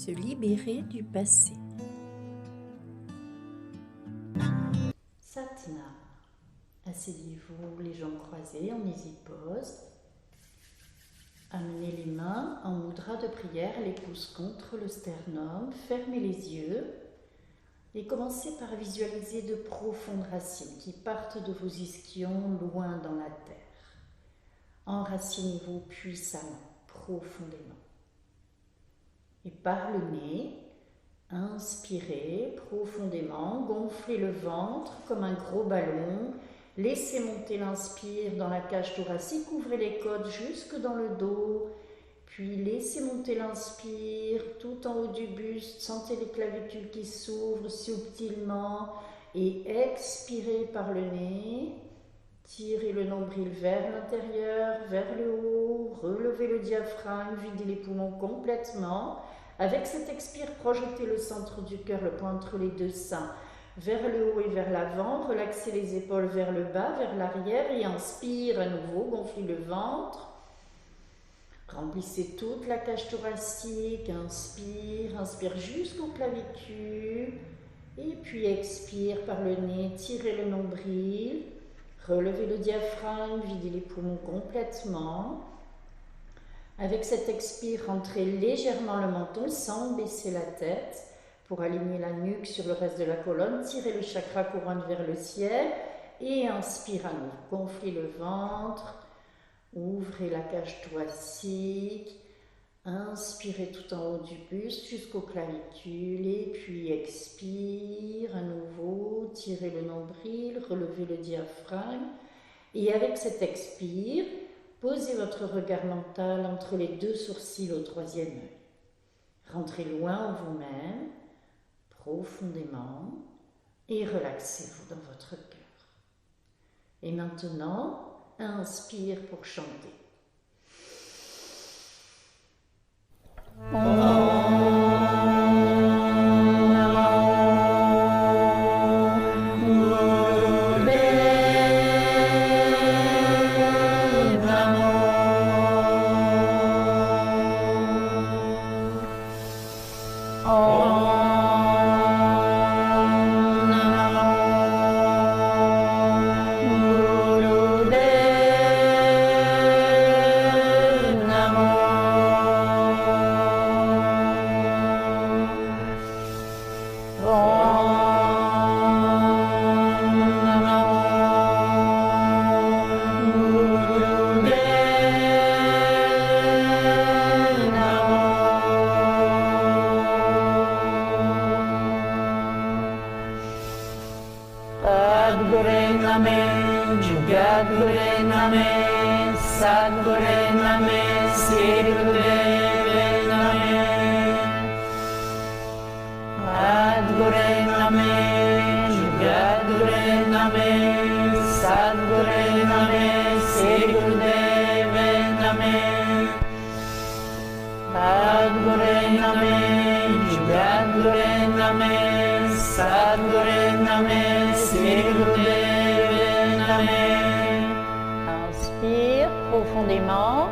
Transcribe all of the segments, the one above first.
Se libérer du passé. Satnam. Asseyez-vous les jambes croisées en easy pose. Amenez les mains en mudra de prière, les pouces contre le sternum. Fermez les yeux et commencez par visualiser de profondes racines qui partent de vos ischions loin dans la terre. Enracinez-vous puissamment, profondément. Et par le nez, inspirez profondément, gonflez le ventre comme un gros ballon, laissez monter l'inspire dans la cage thoracique, ouvrez les côtes jusque dans le dos, puis laissez monter l'inspire tout en haut du buste, sentez les clavicules qui s'ouvrent subtilement et expirez par le nez, tirez le nombril vers l'intérieur, vers le haut, relevez le diaphragme, videz les poumons complètement. Avec cet expire, projetez le centre du cœur, le point entre les deux seins, vers le haut et vers l'avant. Relaxez les épaules vers le bas, vers l'arrière et inspire à nouveau, gonflez le ventre. Remplissez toute la cage thoracique, inspire jusqu'aux clavicules. Et puis expire par le nez, tirez le nombril, relevez le diaphragme, videz les poumons complètement. Avec cet expire, rentrez légèrement le menton sans baisser la tête pour aligner la nuque sur le reste de la colonne. Tirez le chakra couronne vers le ciel et inspire à nouveau. Gonflez le ventre, ouvrez la cage thoracique, inspirez tout en haut du buste jusqu'aux clavicules et puis expire à nouveau. Tirez le nombril, relevez le diaphragme et avec cet expire, posez votre regard mental entre les deux sourcils au troisième œil. Rentrez loin en vous-même, profondément, et relaxez-vous dans votre cœur. Et maintenant, inspire pour chanter. Inspire profondément.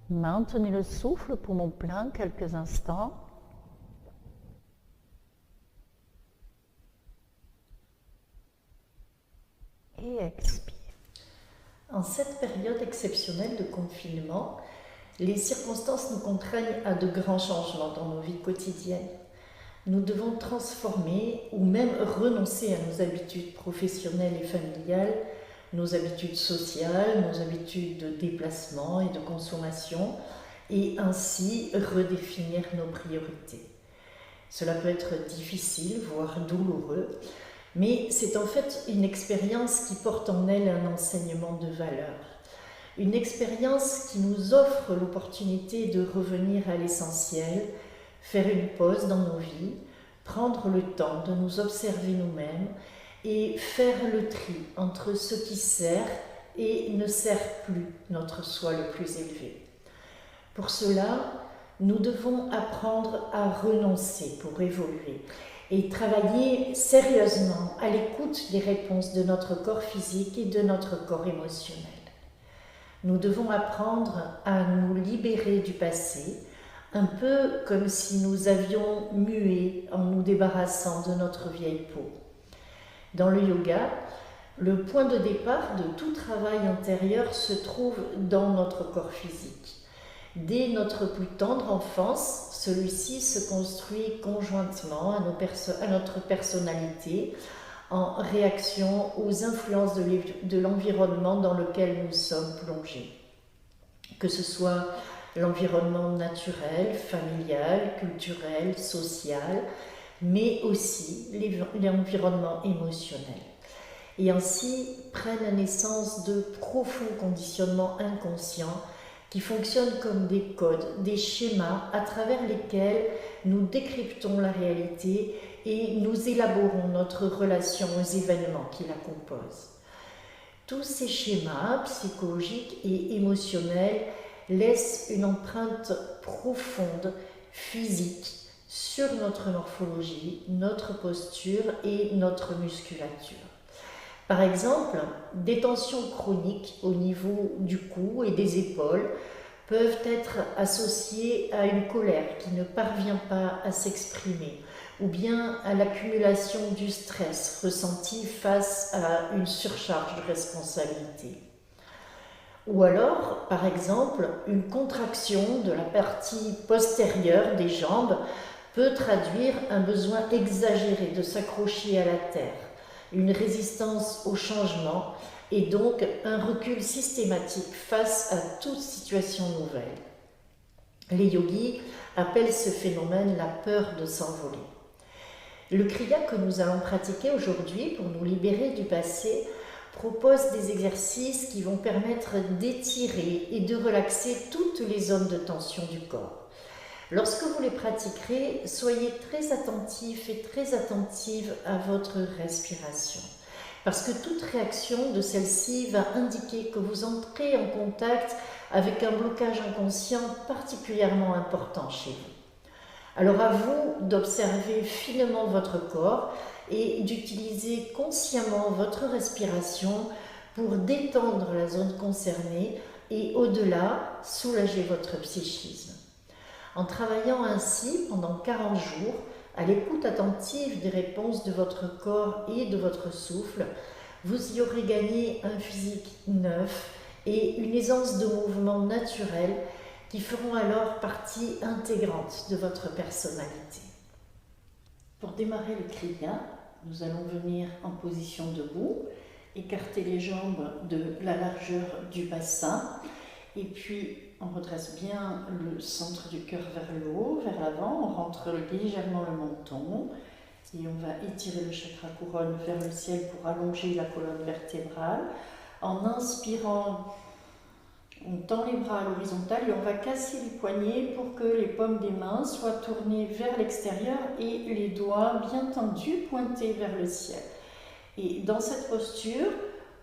Maintenez le souffle, poumon plein, quelques instants. Et expire. En cette période exceptionnelle de confinement, les circonstances nous contraignent à de grands changements dans nos vies quotidiennes. Nous devons transformer ou même renoncer à nos habitudes professionnelles et familiales, nos habitudes sociales, nos habitudes de déplacement et de consommation, et ainsi redéfinir nos priorités. Cela peut être difficile, voire douloureux, mais c'est en fait une expérience qui porte en elle un enseignement de valeur. Une expérience qui nous offre l'opportunité de revenir à l'essentiel, faire une pause dans nos vies, prendre le temps de nous observer nous-mêmes et faire le tri entre ce qui sert et ne sert plus notre soi le plus élevé. Pour cela, nous devons apprendre à renoncer pour évoluer et travailler sérieusement à l'écoute des réponses de notre corps physique et de notre corps émotionnel. Nous devons apprendre à nous libérer du passé un peu comme si nous avions mué en nous débarrassant de notre vieille peau. Dans le yoga, le point de départ de tout travail intérieur se trouve dans notre corps physique. Dès notre plus tendre enfance, celui-ci se construit conjointement à notre personnalité en réaction aux influences de l'environnement dans lequel nous sommes plongés. Que ce soit l'environnement naturel, familial, culturel, social, mais aussi l'environnement émotionnel. Et ainsi prennent naissance de profonds conditionnements inconscients qui fonctionnent comme des codes, des schémas à travers lesquels nous décryptons la réalité et nous élaborons notre relation aux événements qui la composent. Tous ces schémas psychologiques et émotionnels laissent une empreinte profonde, physique, sur notre morphologie, notre posture et notre musculature. Par exemple, des tensions chroniques au niveau du cou et des épaules peuvent être associées à une colère qui ne parvient pas à s'exprimer, ou bien à l'accumulation du stress ressenti face à une surcharge de responsabilité. Ou alors, par exemple, une contraction de la partie postérieure des jambes peut traduire un besoin exagéré de s'accrocher à la terre, une résistance au changement et donc un recul systématique face à toute situation nouvelle. Les yogis appellent ce phénomène la peur de s'envoler. Le kriya que nous allons pratiquer aujourd'hui pour nous libérer du passé propose des exercices qui vont permettre d'étirer et de relaxer toutes les zones de tension du corps. Lorsque vous les pratiquerez, soyez très attentifs et très attentives à votre respiration. Parce que toute réaction de celle-ci va indiquer que vous entrez en contact avec un blocage inconscient particulièrement important chez vous. Alors à vous d'observer finement votre corps et d'utiliser consciemment votre respiration pour détendre la zone concernée et au-delà, soulager votre psychisme. En travaillant ainsi pendant 40 jours, à l'écoute attentive des réponses de votre corps et de votre souffle, vous y aurez gagné un physique neuf et une aisance de mouvement naturelle qui feront alors partie intégrante de votre personnalité. Pour démarrer le kriya, nous allons venir en position debout, écarter les jambes de la largeur du bassin et puis on redresse bien le centre du cœur vers le haut, vers l'avant, on rentre légèrement le menton et on va étirer le chakra couronne vers le ciel pour allonger la colonne vertébrale. En inspirant, on tend les bras à l'horizontale et on va casser les poignets pour que les paumes des mains soient tournées vers l'extérieur et les doigts bien tendus, pointés vers le ciel. Et dans cette posture,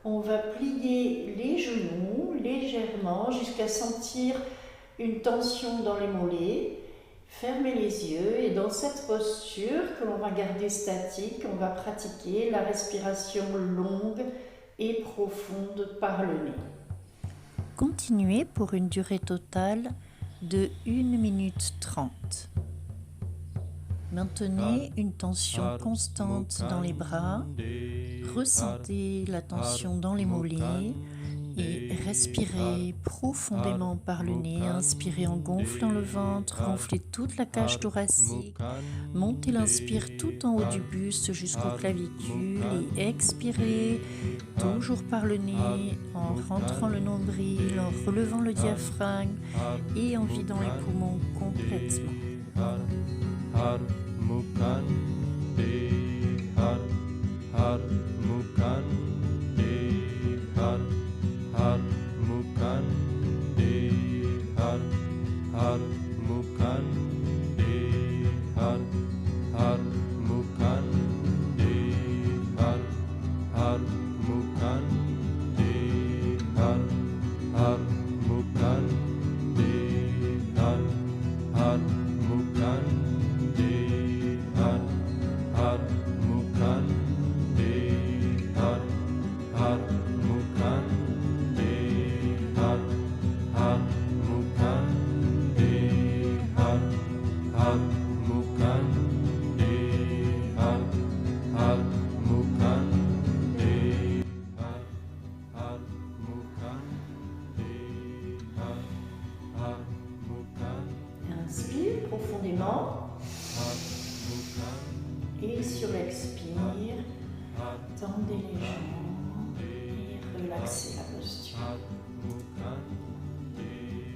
on va plier les genoux légèrement jusqu'à sentir une tension dans les mollets. Fermez les yeux et dans cette posture que l'on va garder statique, on va pratiquer la respiration longue et profonde par le nez. Continuez pour une durée totale de 1 minute 30. Maintenez une tension constante dans les bras, ressentez la tension dans les mollets et respirez profondément par le nez. Inspirez en gonflant le ventre, gonflez toute la cage thoracique, montez l'inspire tout en haut du buste jusqu'aux clavicules et expirez toujours par le nez en rentrant le nombril, en relevant le diaphragme et en vidant les poumons complètement. Har Mukande, Har Mukande, Har Mukande, Har Mukande, Har Mukande, Har Mukande, Har Mukande, Har Mukande. respire, tendez les jambes et relaxez la posture.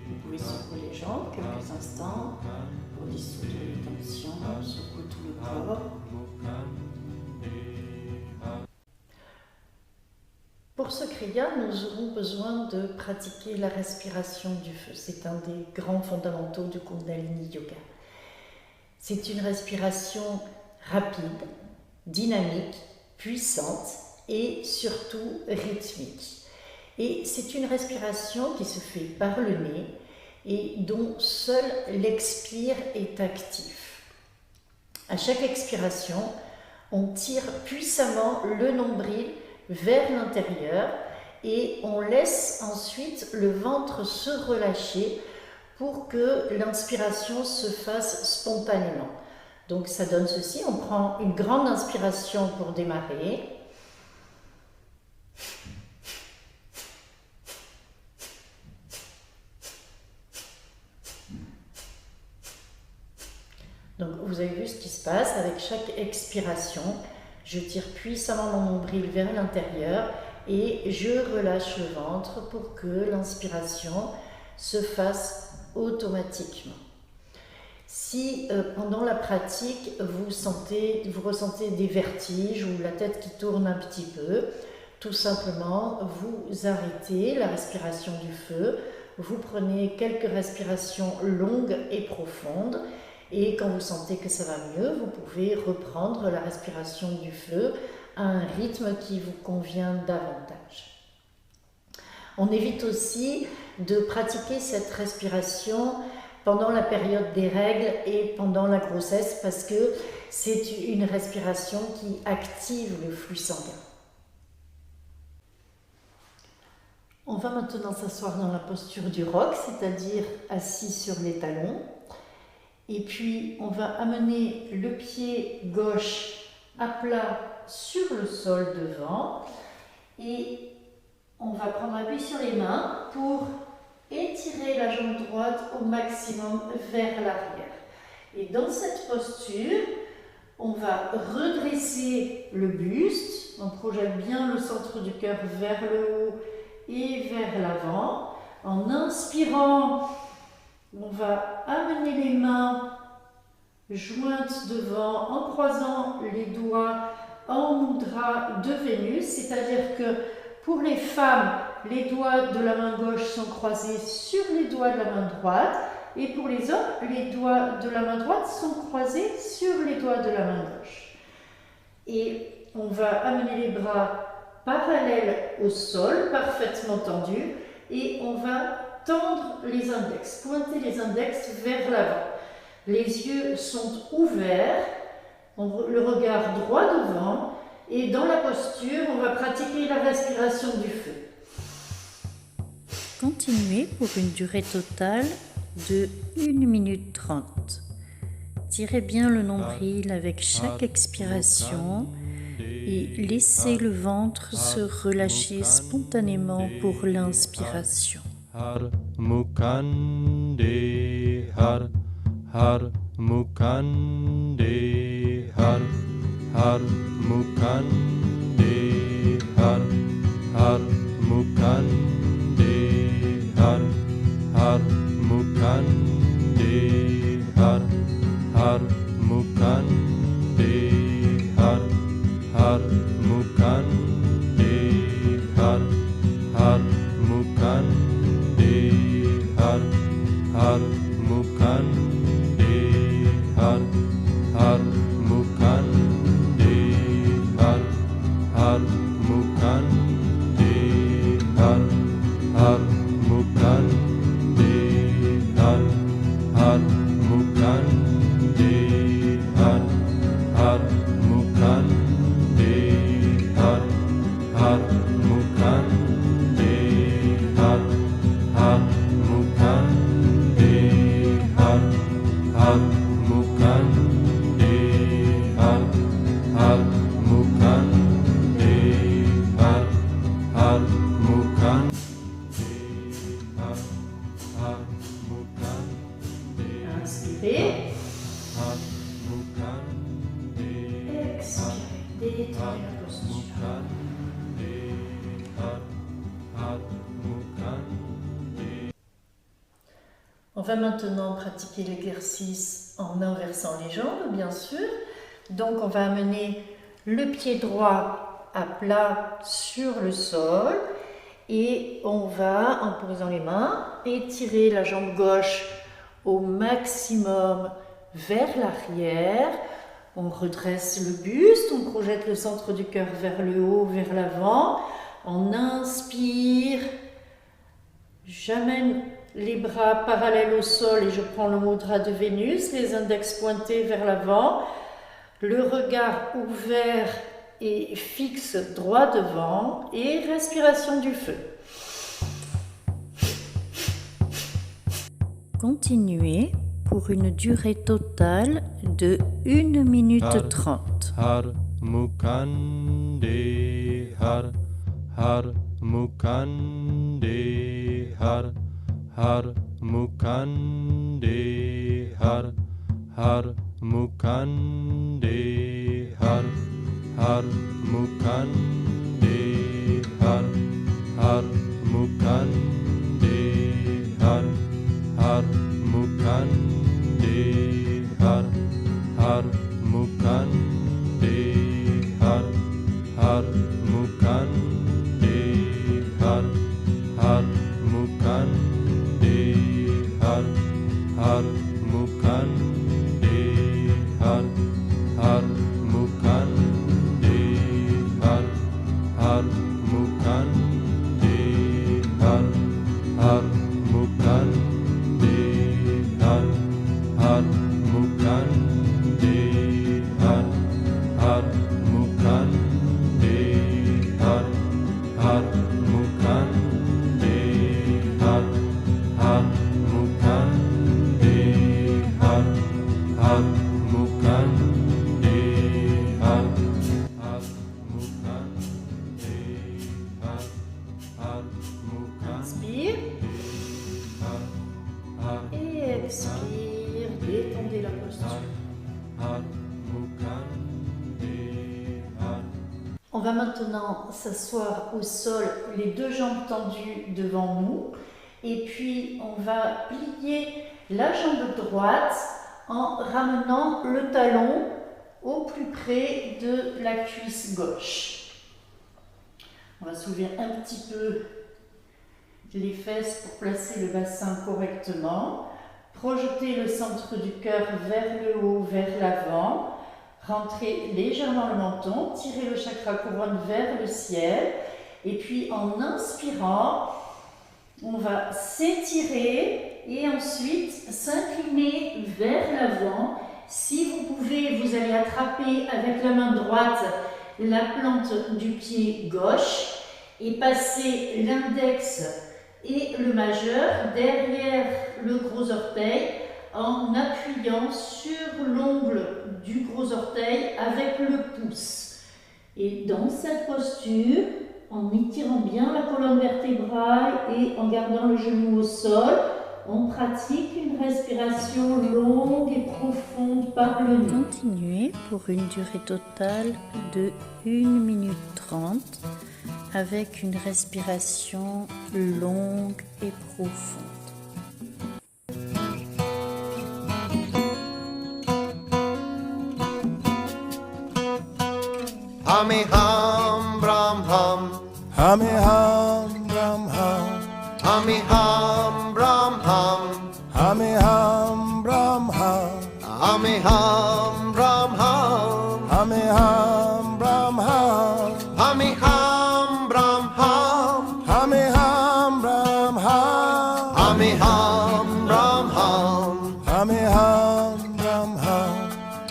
Vous pouvez secouer les jambes quelques instants pour dissoudre les tensions, secouer tout le corps. Pour ce kriya, nous aurons besoin de pratiquer la respiration du feu. C'est un des grands fondamentaux du Kundalini Yoga. C'est une respiration rapide, dynamique, puissante et surtout rythmique. Et c'est une respiration qui se fait par le nez et dont seul l'expire est actif. À chaque expiration, on tire puissamment le nombril vers l'intérieur et on laisse ensuite le ventre se relâcher pour que l'inspiration se fasse spontanément. Donc ça donne ceci, on prend une grande inspiration pour démarrer. Donc vous avez vu ce qui se passe avec chaque expiration. Je tire puissamment mon nombril vers l'intérieur et je relâche le ventre pour que l'inspiration se fasse automatiquement. Si pendant la pratique vous ressentez des vertiges ou la tête qui tourne un petit peu, tout simplement vous arrêtez la respiration du feu, vous prenez quelques respirations longues et profondes. Et quand vous sentez que ça va mieux, vous pouvez reprendre la respiration du feu à un rythme qui vous convient davantage. On évite aussi de pratiquer cette respiration pendant la période des règles et pendant la grossesse parce que c'est une respiration qui active le flux sanguin. On va maintenant s'asseoir dans la posture du roc, c'est-à-dire assis sur les talons. Et puis, on va amener le pied gauche à plat sur le sol devant. Et on va prendre appui sur les mains pour étirer la jambe droite au maximum vers l'arrière. Et dans cette posture, on va redresser le buste. On projette bien le centre du cœur vers le haut et vers l'avant. En inspirant, on va amener les mains jointes devant en croisant les doigts en mudra de Vénus, c'est-à-dire que pour les femmes, les doigts de la main gauche sont croisés sur les doigts de la main droite et pour les hommes, les doigts de la main droite sont croisés sur les doigts de la main gauche. Et on va amener les bras parallèles au sol, parfaitement tendus, et on va tendre les index, pointer les index vers l'avant. Les yeux sont ouverts, le regard droit devant, et dans la posture, on va pratiquer la respiration du feu. Continuez pour une durée totale de 1 minute 30. Tirez bien le nombril avec chaque expiration et laissez le ventre se relâcher spontanément pour l'inspiration. Har Mukande, Har Mukande, Har Mukande, Har Mukande, Har Mukande, Har Mukande, Har Mukande, Har Mukande, Har Mukande, Har Mukande, Har Mukande, Har Mukande, Har Mukande, Har Mukande, Har Mukande, Har Mukande, Har Mukande, Har Mukande, Étirez la posture. On va maintenant pratiquer l'exercice en inversant les jambes, bien sûr. Donc on va amener le pied droit à plat sur le sol et on va, en posant les mains, étirer la jambe gauche au maximum vers l'arrière. On redresse le buste, on projette le centre du cœur vers le haut, vers l'avant. On inspire, j'amène les bras parallèles au sol et je prends le mudra de Vénus, les index pointés vers l'avant, le regard ouvert et fixe droit devant et respiration du feu. Continuez pour une durée totale de 1 minute 30. Har Mukande Har Mukande Har Mukande Har Mukande Har Mukande Har Mukande Har Mukande Har Mukande Har Mukande Har Mukande Har Mukande Har Mukande Har Mukande Har Mukande Har Mukande Har Mukande Har Mukande Har Mukande Har Mukande Inspire et expire, détendez la posture. On va maintenant s'asseoir au sol, les deux jambes tendues devant nous. Et puis, on va plier la jambe droite en ramenant le talon au plus près de la cuisse gauche. On va soulever un petit peu les fesses pour placer le bassin correctement. Projetez le centre du cœur vers le haut, vers l'avant. Rentrez légèrement le menton, tirez le chakra couronne vers le ciel. Et puis en inspirant, on va s'étirer et ensuite s'incliner vers l'avant. Si vous pouvez, vous allez attraper avec la main droite la plante du pied gauche et passer l'index et le majeur derrière le gros orteil en appuyant sur l'ongle du gros orteil avec le pouce. Et dans cette posture, en étirant bien la colonne vertébrale et en gardant le genou au sol, on pratique une respiration longue et profonde par le nez. Continuez pour une durée totale de 1 minute 30 avec une respiration longue et profonde. Hami ham bram ham, Hami ham Ram ham, hami ham bram ham, Hami ham Ram ham, hami ham bram ham, Hami ham Ram ham, hami ham bram ham, Hami ham Ram ham, hami ham bram ham,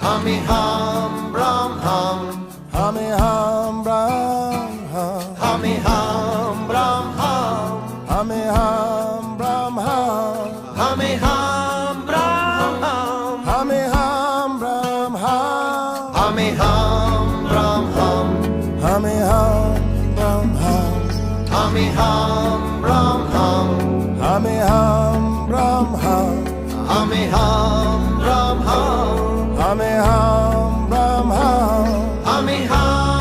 Hami ham Ram ham, hami ham bram ham, Hami ham Ram ham, hami ham bram ham, Hami ham Ram ham, hami ham bram ham, Hami ham Ram ham, hami ham bram ham, Hami ham Ram ham, hami ham bram ham, Hami ham Ram ham, hami ham bram ham, Hami ham Ram ham, hami ham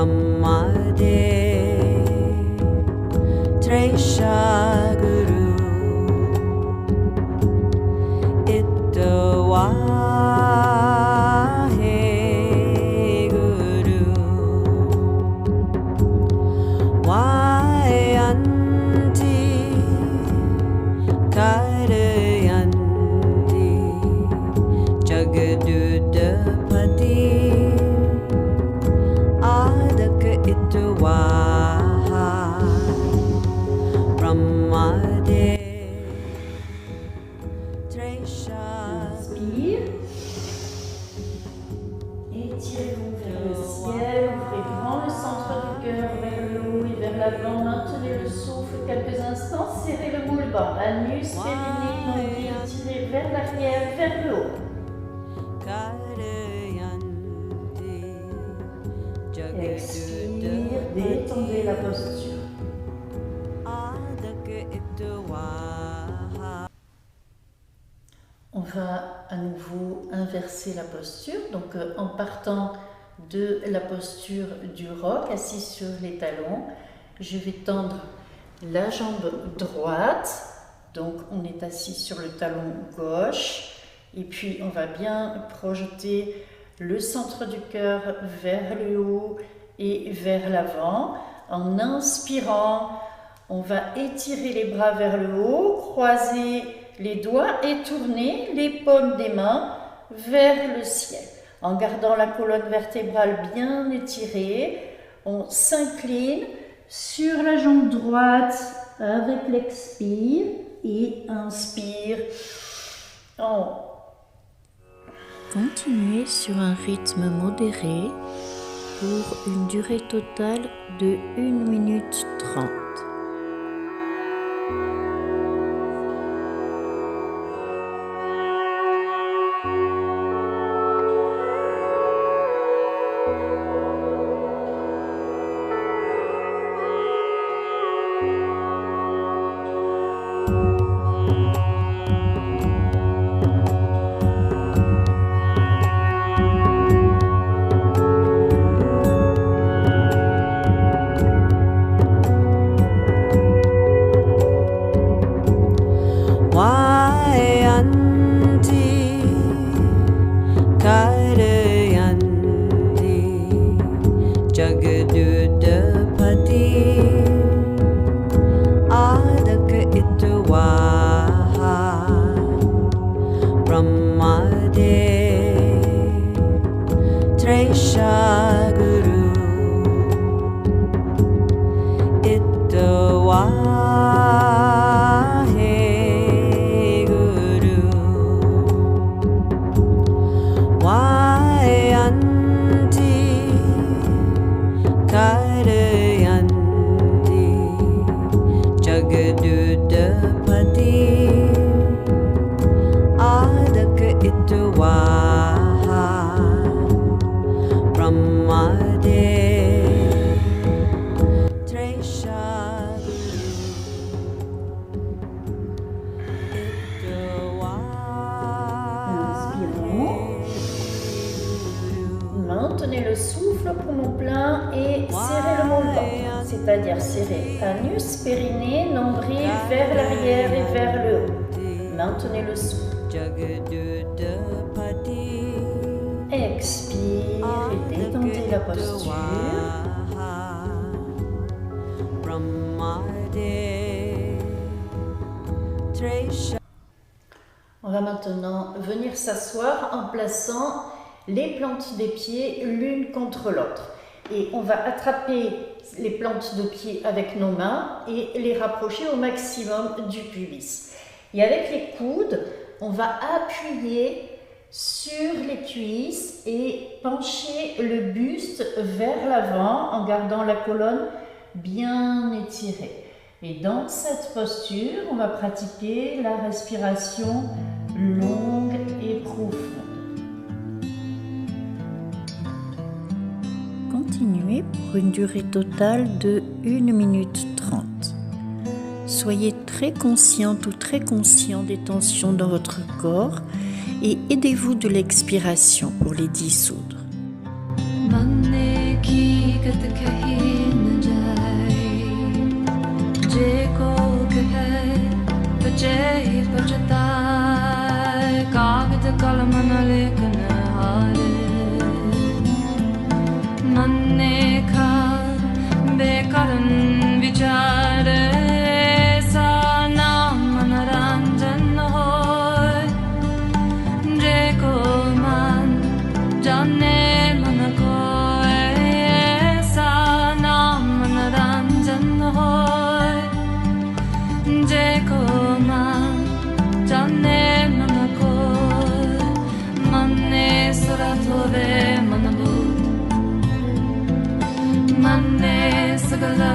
Brahmade Tresha Guru Itwahe Guru Vayanti Karayanti Jagadudapati Adak Itwaha Brahmade Tresha. Inspire. Étirez-vous vers le ciel, ouvrez grand le centre du cœur vers le haut et vers l'avant. Maintenez le souffle quelques instants, serrez le moule bas. Anus, périnée, nombril, tirez vers l'arrière, vers le haut. Expire, détendez la posture. On va à nouveau inverser la posture, donc en partant de la posture du roc, assis sur les talons, je vais tendre la jambe droite, donc on est assis sur le talon gauche, et puis on va bien projeter le centre du cœur vers le haut et vers l'avant. En inspirant, on va étirer les bras vers le haut, croiser les doigts et tourner les paumes des mains vers le ciel. En gardant la colonne vertébrale bien étirée, on s'incline sur la jambe droite avec l'expire et inspire. Continuez sur un rythme modéré pour une durée totale de 1 minute 30. Maintenez le souffle, poumon plein et serrez le moule bas, c'est-à-dire serrez anus, périnée, nombril vers l'arrière et vers le haut. Maintenez le souffle. Expire et détendez la posture. On va maintenant venir s'asseoir en plaçant les plantes des pieds l'une contre l'autre. Et on va attraper les plantes de pied avec nos mains et les rapprocher au maximum du pubis. Et avec les coudes, on va appuyer sur les cuisses et pencher le buste vers l'avant en gardant la colonne bien étirée. Et dans cette posture, on va pratiquer la respiration longue et profonde. Continuez pour une durée totale de 1 minute 30. Soyez très consciente ou très conscient des tensions dans votre corps et aidez-vous de l'expiration pour les dissoudre. manne ka bekaran vichare sa naam manoranjan hoy je ko man jane man ko sa naam manoranjan hoy je ko man jane man ko manne sura tobe manabu manne sagala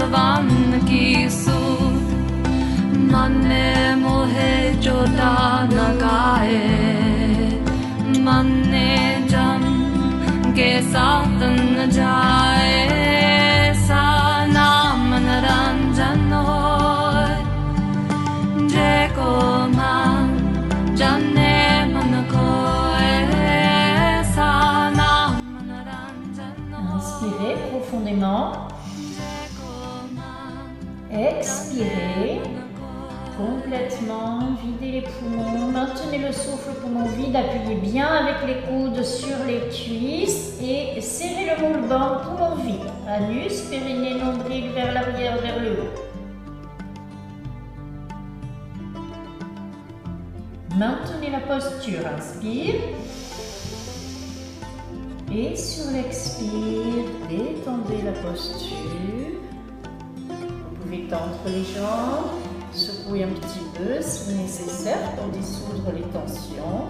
bhavan ki sood manne mohe jota na gaye manne jam ke saath n jaye sa naam manoranjan hoy je ko man jane man ko sa naam manoranjan Inspirez profondément. Expirez complètement, videz les poumons, maintenez le souffle poumon vide, appuyez bien avec les coudes sur les cuisses et serrez le moule-banc, poumon vide, anus, périnée, nombril vers l'arrière, vers le haut. Maintenez la posture, inspire. Et sur l'expire, détendez la posture. Vous pouvez tendre les jambes, secouer un petit peu si nécessaire pour dissoudre les tensions.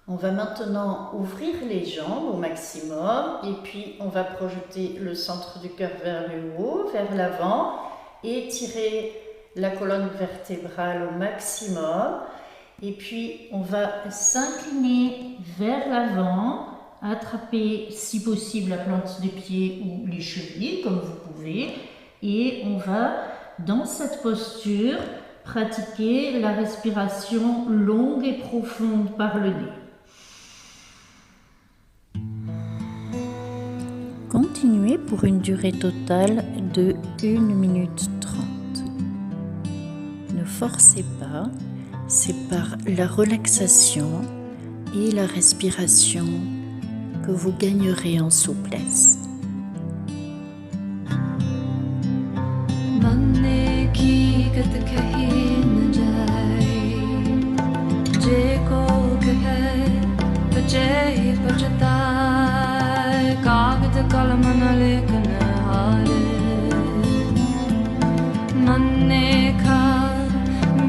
On va maintenant ouvrir les jambes au maximum et puis on va projeter le centre du cœur vers le haut, vers l'avant et tirer la colonne vertébrale au maximum. Et puis on va s'incliner vers l'avant, attraper si possible la plante des pieds ou les chevilles comme vous pouvez. Et on va dans cette posture pratiquer la respiration longue et profonde par le nez. Continuez pour une durée totale de 1 minute 30. Ne forcez pas, c'est par la relaxation et la respiration que vous gagnerez en souplesse.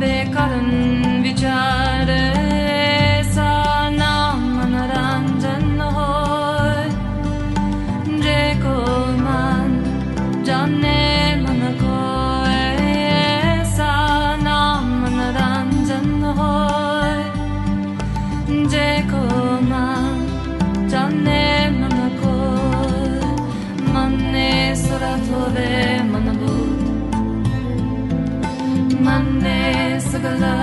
bekaran vichare sa naam manoranjan hoy je ko man jane man ko sa naam manoranjan hoy je ko man jane man ko manne sura tobe manabu manne sagala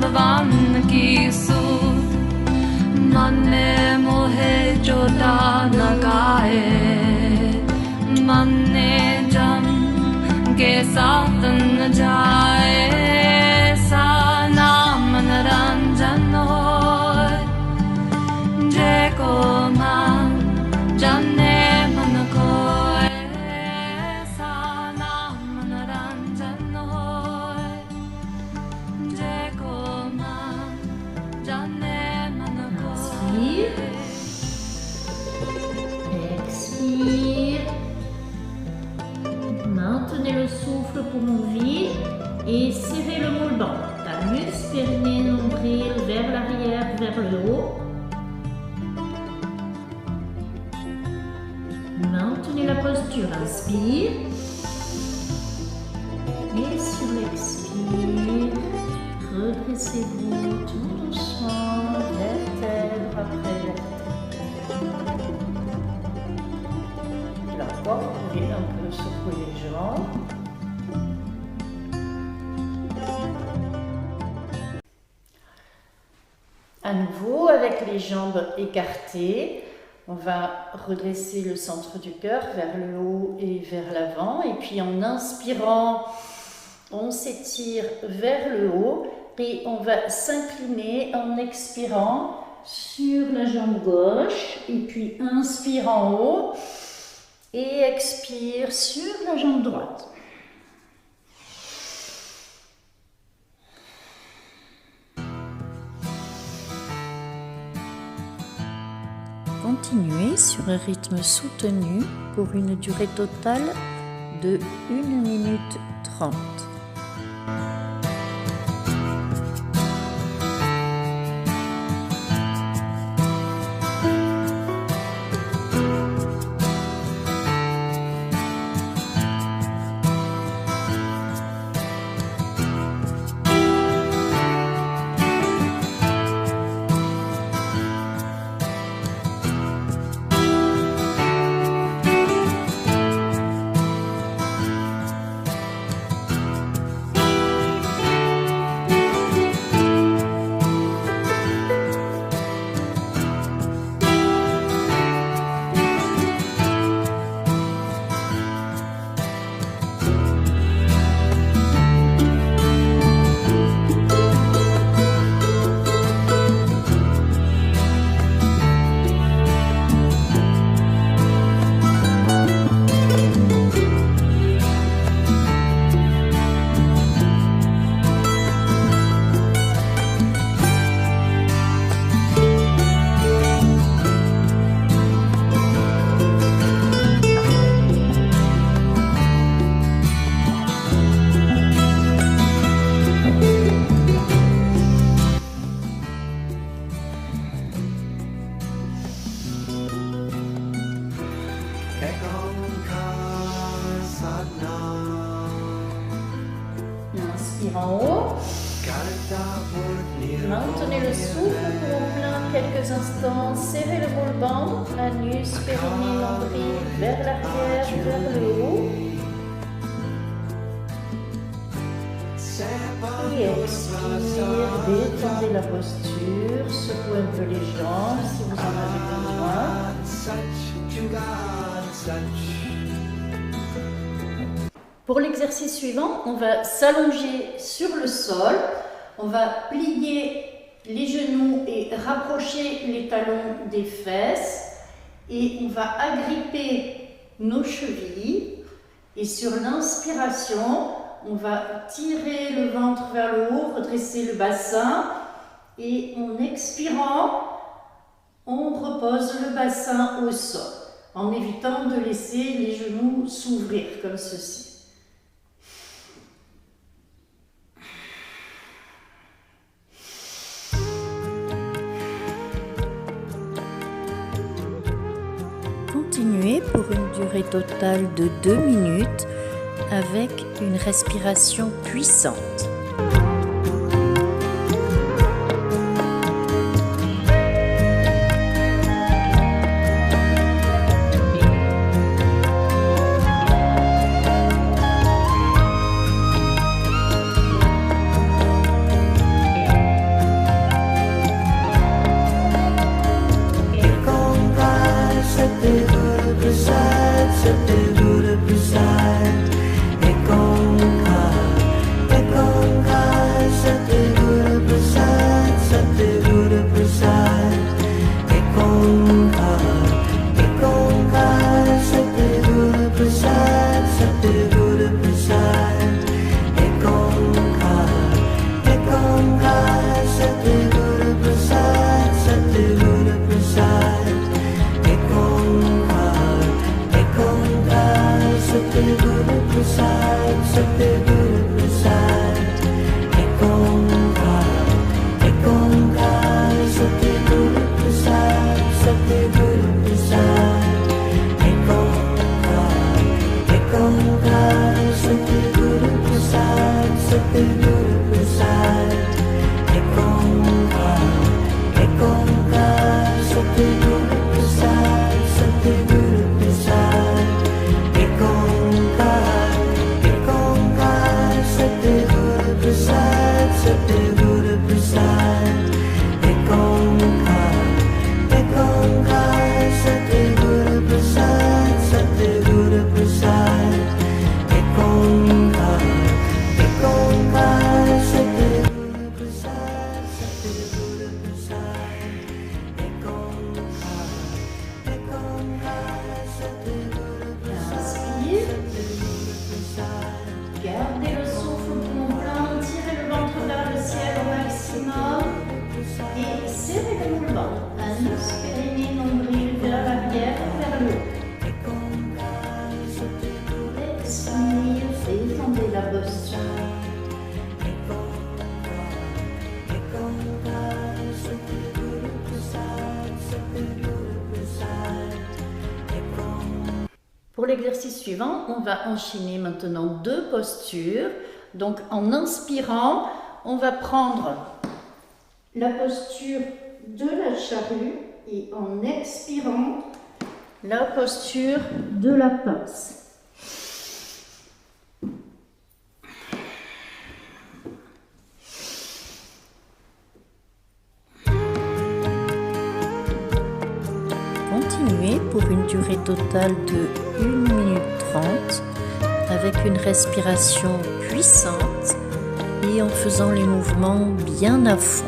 bhavan ki sood manne mohe jota na gaye manne jam ke saath n jaye sa naam manoranjan hoy je ko man jane man ko sa naam manoranjan hoy je ko man jane man ko Expire. Maintenez le souffle poumon vide et serrez le moule-banc. Anus, périnée, nombril vers l'arrière, vers le haut. Maintenez la posture. Inspire. Et sur l'expire, redressez-vous tout doucement, vertèbre après vertèbre. Là encore, vous pouvez un peu secouer les jambes. À nouveau, avec les jambes écartées, on va redresser le centre du cœur vers le haut et vers l'avant. Et puis en inspirant, on s'étire vers le haut. et on va s'incliner en expirant sur la jambe gauche et puis inspire en haut et expire sur la jambe droite. Continuez sur un rythme soutenu pour une durée totale de 1 minute 30. Inspire en haut. Maintenez le souffle pour au plein quelques instants. Serrez le bol-band, anus, périnée, nombril, vers l'arrière, vers le haut. Et expire, détendez la posture, secouez un peu les jambes si vous en avez besoin. Pour l'exercice suivant, on va s'allonger sur le sol, on va plier les genoux et rapprocher les talons des fesses et on va agripper nos chevilles et sur l'inspiration, on va tirer le ventre vers le haut, redresser le bassin et en expirant, on repose le bassin au sol en évitant de laisser les genoux s'ouvrir comme ceci. Continuez pour une durée totale de 2 minutes avec une respiration puissante. Ekongkar essaye le mouvement. Anus, périnée, nombril vers l'arrière, vers le haut. Expire, détendez la posture. Pour l'exercice suivant, on va enchaîner maintenant 2 postures. Donc en inspirant, on va prendre la posture de la charrue et en expirant, la posture de la pince. Continuez pour une durée totale de 1 minute 30 avec une respiration puissante et en faisant les mouvements bien à fond.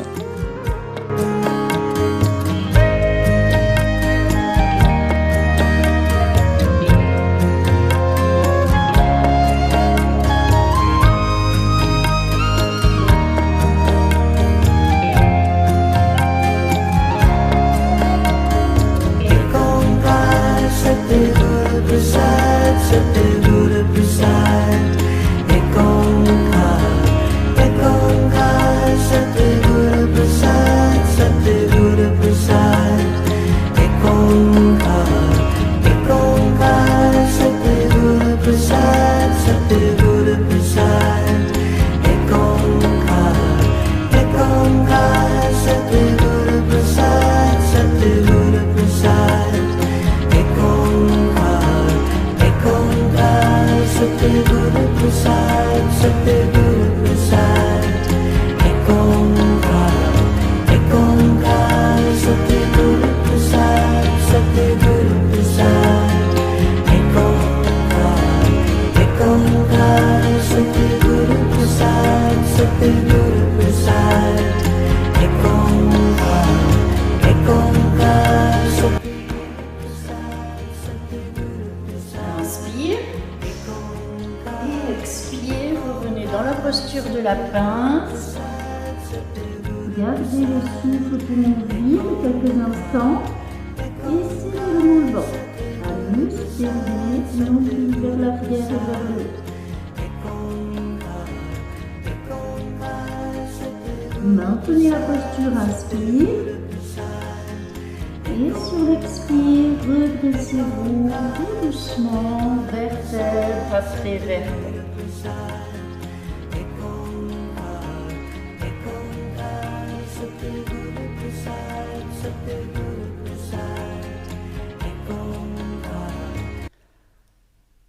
Inspire et expire, revenez dans la posture de la pince. Gardez le souffle poumon vide quelques instants et serrez le mouvement. Anus, périnée, nombril vers l'arrière et vers le haut. Maintenez la posture, inspire. Et sur l'expire, redressez-vous tout doucement, vertèbre après vertèbre.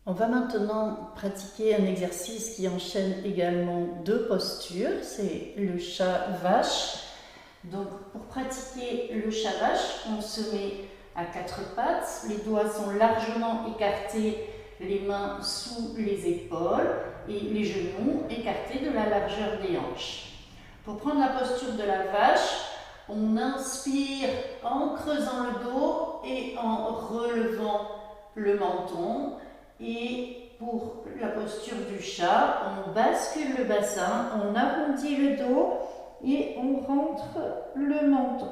On va maintenant pratiquer un exercice qui enchaîne également 2 postures, c'est le chat-vache. Donc pour pratiquer le chat-vache, on se met à 4 pattes, les doigts sont largement écartés, les mains sous les épaules et les genoux écartés de la largeur des hanches. Pour prendre la posture de la vache, on inspire en creusant le dos et en relevant le menton. Et pour la posture du chat, on bascule le bassin, on arrondit le dos et on rentre le menton.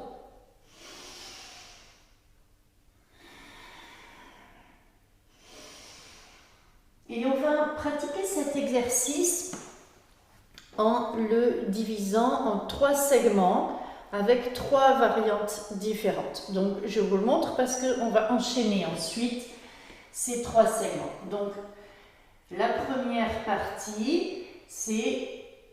Et on va pratiquer cet exercice en le divisant en 3 segments avec 3 variantes différentes. Donc je vous le montre parce qu'on va enchaîner ensuite ces 3 segments. Donc la première partie, c'est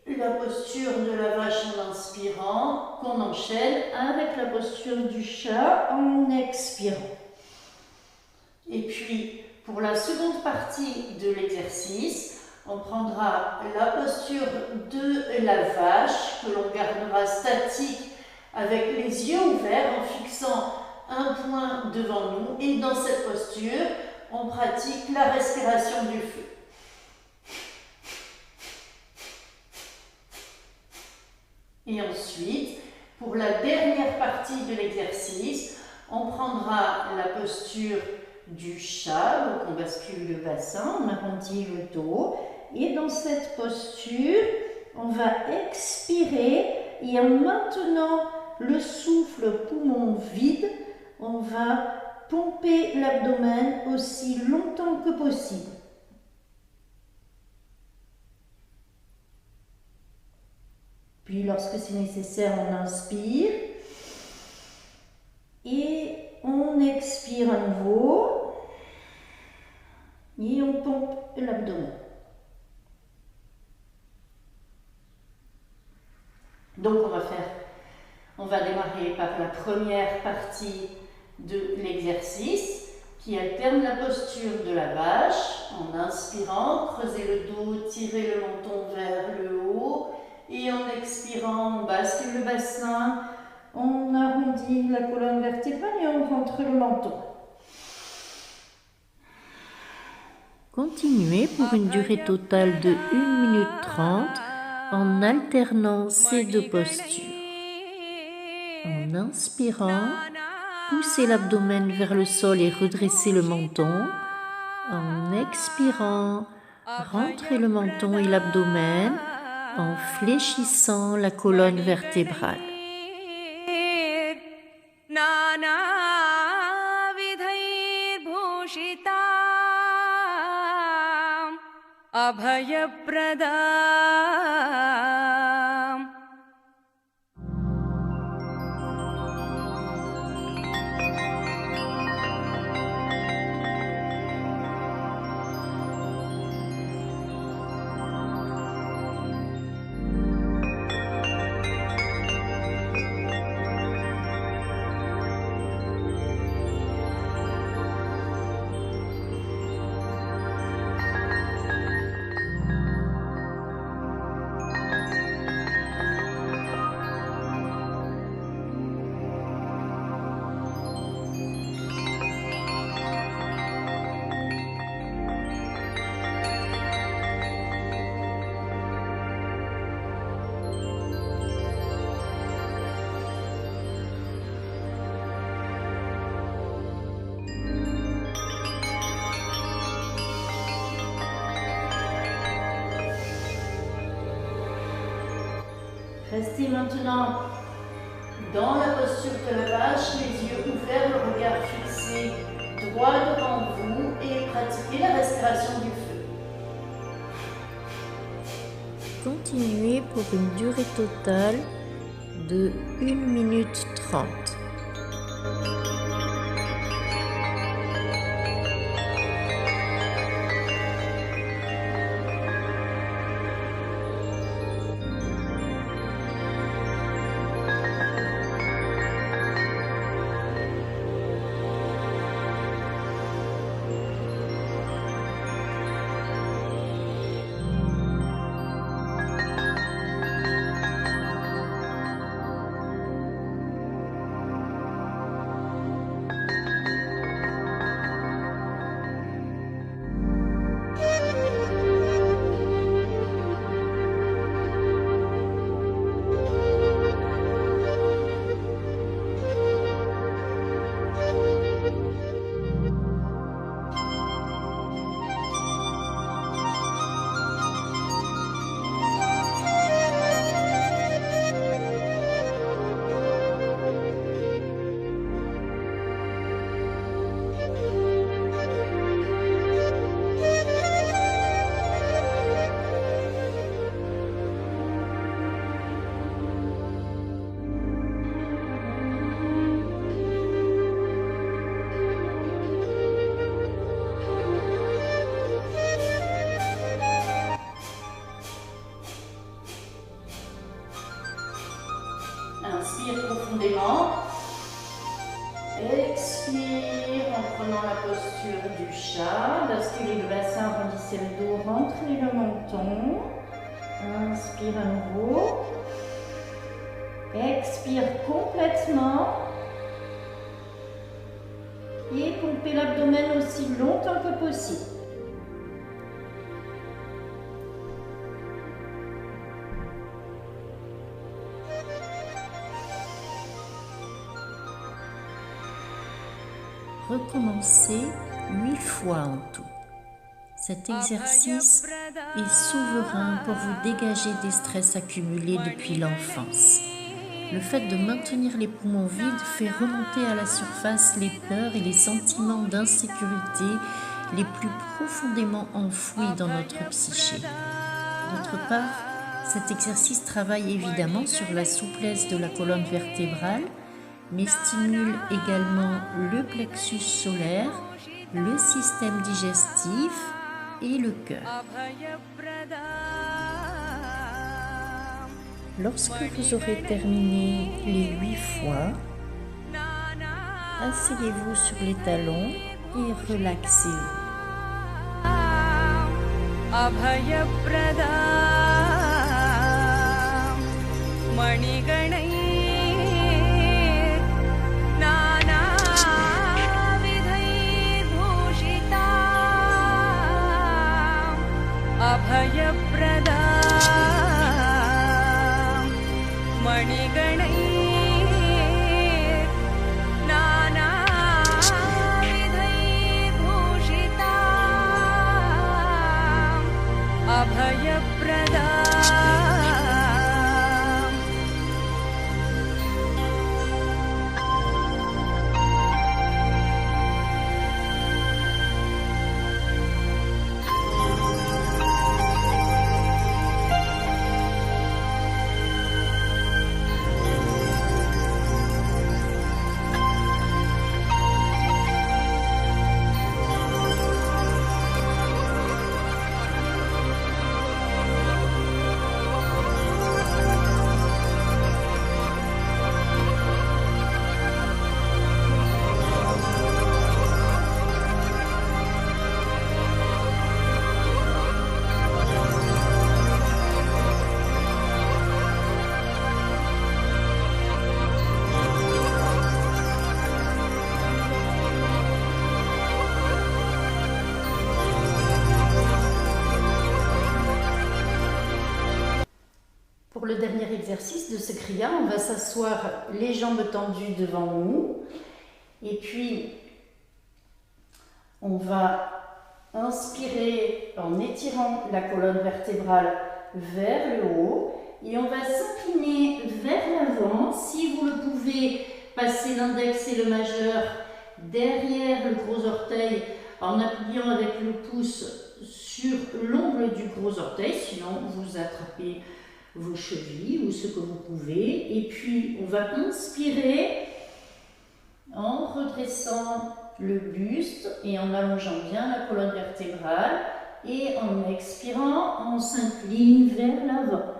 la posture de la vache en inspirant, qu'on enchaîne avec la posture du chat en expirant. Et puis pour la seconde partie de l'exercice, on prendra la posture de la vache que l'on gardera statique avec les yeux ouverts en fixant un point devant nous, et dans cette posture on pratique la respiration du feu. Et ensuite, pour la dernière partie de l'exercice, on prendra la posture du chat, donc on bascule le bassin, on arrondit le dos, et dans cette posture, on va expirer et en maintenant le souffle poumon vide, on va pomper l'abdomen aussi longtemps que possible. Puis lorsque c'est nécessaire, on inspire et on expire à nouveau et on pompe l'abdomen. Donc on va démarrer par la première partie de l'exercice qui alterne la posture de la vache en inspirant, creuser le dos, tirer le menton vers le haut et en expirant, on bascule le bassin, on arrondit la colonne vertébrale et on rentre le menton. Continuez pour une durée totale de 1 minute 30 en alternant ces deux postures. En inspirant, poussez l'abdomen vers le sol et redressez le menton. En expirant, rentrez le menton et l'abdomen en fléchissant la colonne vertébrale. Restez maintenant dans la posture de la vache, les yeux ouverts, le regard fixé droit devant vous et pratiquez la respiration du feu. Continuez pour une durée totale de 1 minute 30. Inspire profondément. Expire en prenant la posture du chat. Basculez le bassin, arrondissez le dos, rentrez le menton. Inspire à nouveau. Expire complètement. Et pompez l'abdomen aussi longtemps que possible. Recommencez 8 fois en tout. Cet exercice est souverain pour vous dégager des stress accumulés depuis l'enfance. Le fait de maintenir les poumons vides fait remonter à la surface les peurs et les sentiments d'insécurité les plus profondément enfouis dans notre psyché. D'autre part, cet exercice travaille évidemment sur la souplesse de la colonne vertébrale, mais stimule également le plexus solaire, le système digestif et le cœur. Lorsque vous aurez terminé les 8 fois, asseyez-vous sur les talons et relaxez-vous. Pour le dernier exercice de ce kriya, on va s'asseoir les jambes tendues devant nous et puis on va inspirer en étirant la colonne vertébrale vers le haut et on va s'incliner vers l'avant. Si vous le pouvez, passer l'index et le majeur derrière le gros orteil en appuyant avec le pouce sur l'ongle du gros orteil, sinon vous attrapez vos chevilles ou ce que vous pouvez. Et puis on va inspirer en redressant le buste et en allongeant bien la colonne vertébrale, et en expirant on s'incline vers l'avant.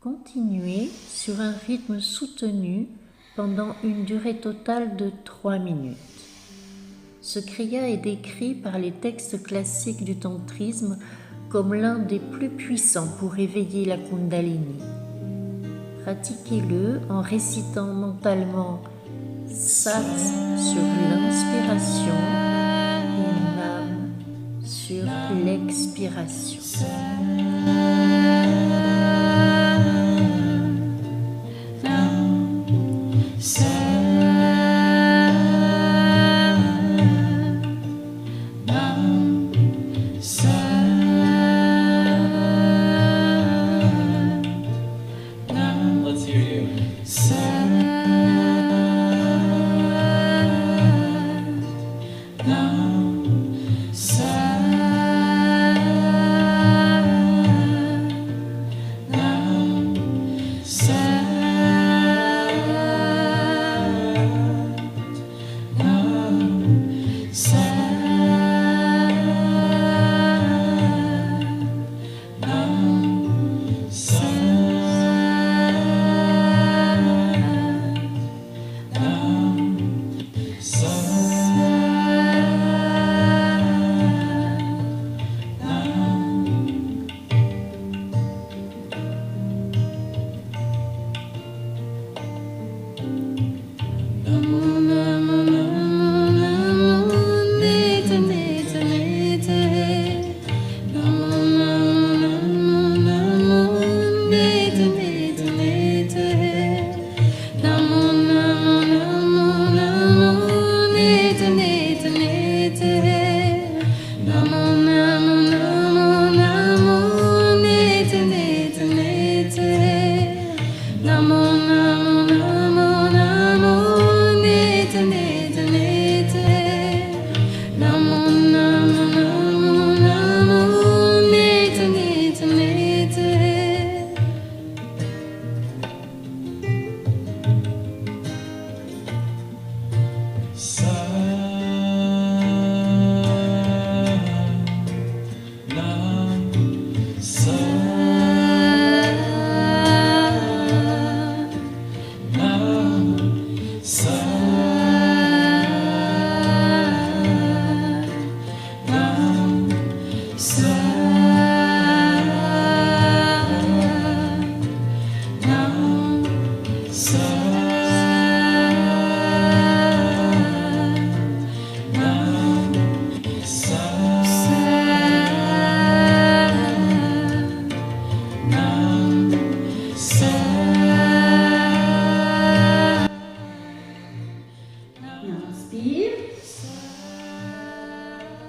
Continuez sur un rythme soutenu pendant une durée totale de 3 minutes. Ce kriya est décrit par les textes classiques du tantrisme comme l'un des plus puissants pour éveiller la Kundalini. Pratiquez-le en récitant mentalement Sat sur l'inspiration et Nam sur l'expiration.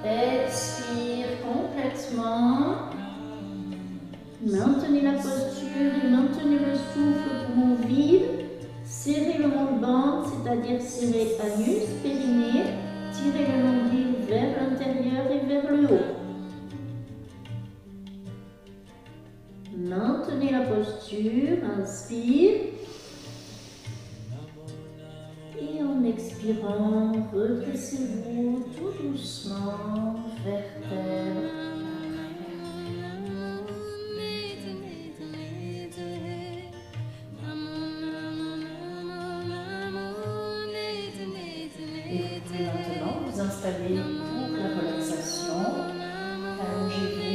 Expire complètement. Maintenez la posture et maintenez le souffle poumon vide. Serrez le membrane, c'est-à-dire serrez anus, périnée. Tirez le nombril vers l'intérieur et vers le haut. Maintenez la posture, inspire. Et en expirant, redressez-vous tout doucement, vertèbre. Et vous pouvez maintenant vous installer pour la relaxation. Allongez-vous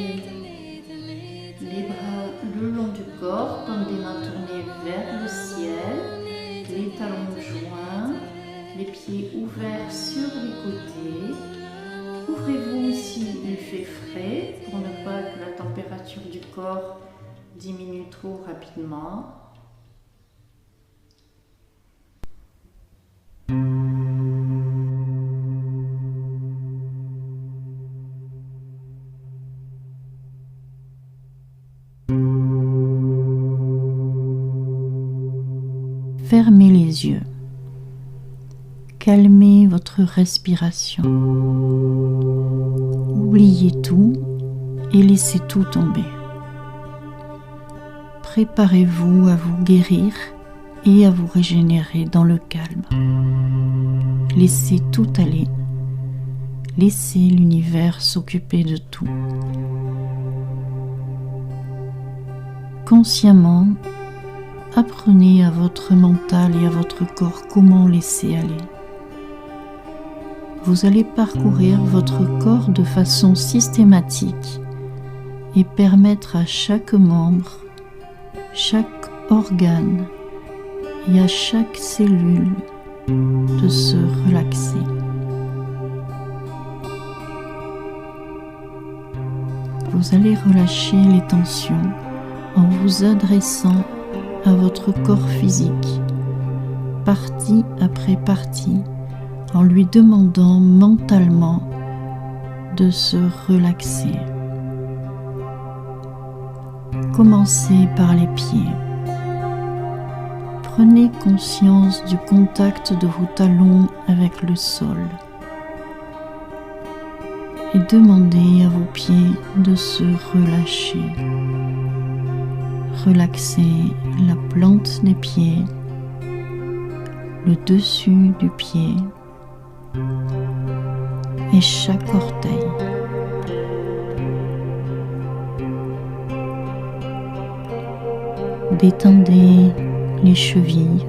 les bras le long du corps, tendez les mains tournées vers le ciel, les talons joints, les pieds ouverts sur les côtés. Ouvrez-vous si il fait frais pour ne pas que la température du corps diminue trop rapidement. Fermez les yeux. Calmez votre respiration. Oubliez tout et laissez tout tomber. Préparez-vous à vous guérir et à vous régénérer dans le calme. Laissez tout aller. Laissez l'univers s'occuper de tout. Consciemment, apprenez à votre mental et à votre corps comment laisser aller. Vous allez parcourir votre corps de façon systématique et permettre à chaque membre, chaque organe et à chaque cellule de se relaxer. Vous allez relâcher les tensions en vous adressant à votre corps physique, partie après partie, en lui demandant mentalement de se relaxer. Commencez par les pieds. Prenez conscience du contact de vos talons avec le sol et demandez à vos pieds de se relâcher. Relaxez la plante des pieds, le dessus du pied et chaque orteil. Détendez les chevilles,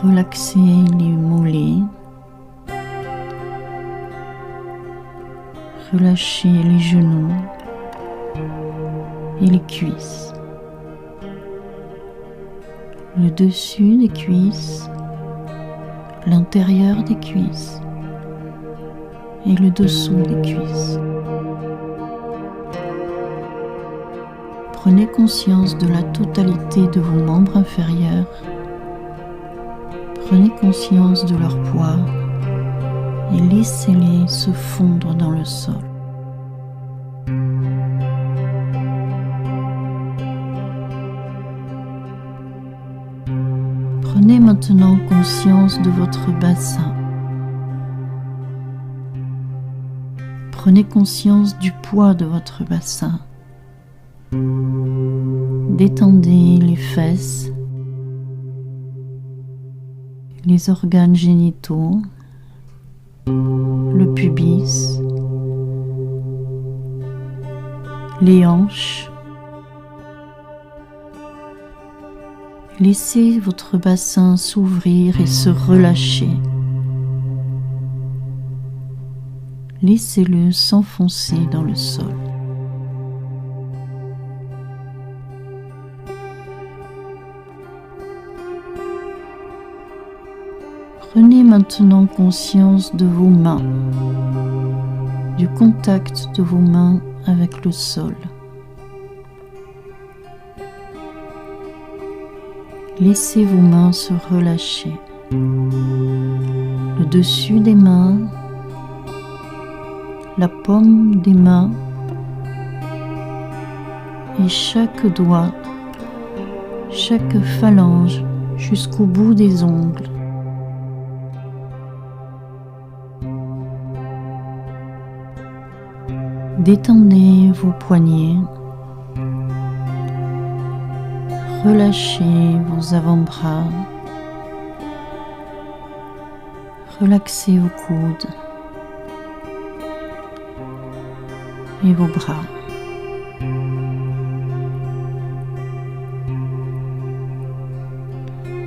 relaxez les mollets, relâchez les genoux et les cuisses, le dessus des cuisses, l'intérieur des cuisses et le dessous des cuisses. Prenez conscience de la totalité de vos membres inférieurs. Prenez conscience de leur poids et laissez-les se fondre dans le sol. Prenez maintenant conscience de votre bassin. Prenez conscience du poids de votre bassin. Détendez les fesses, les organes génitaux, le pubis, les hanches. Laissez votre bassin s'ouvrir et se relâcher. Laissez-le s'enfoncer dans le sol. Prenez maintenant conscience de vos mains, du contact de vos mains avec le sol. Laissez vos mains se relâcher. Le dessus des mains, la paume des mains et chaque doigt, chaque phalange jusqu'au bout des ongles. Détendez vos poignets, relâchez vos avant-bras, relaxez vos coudes et vos bras.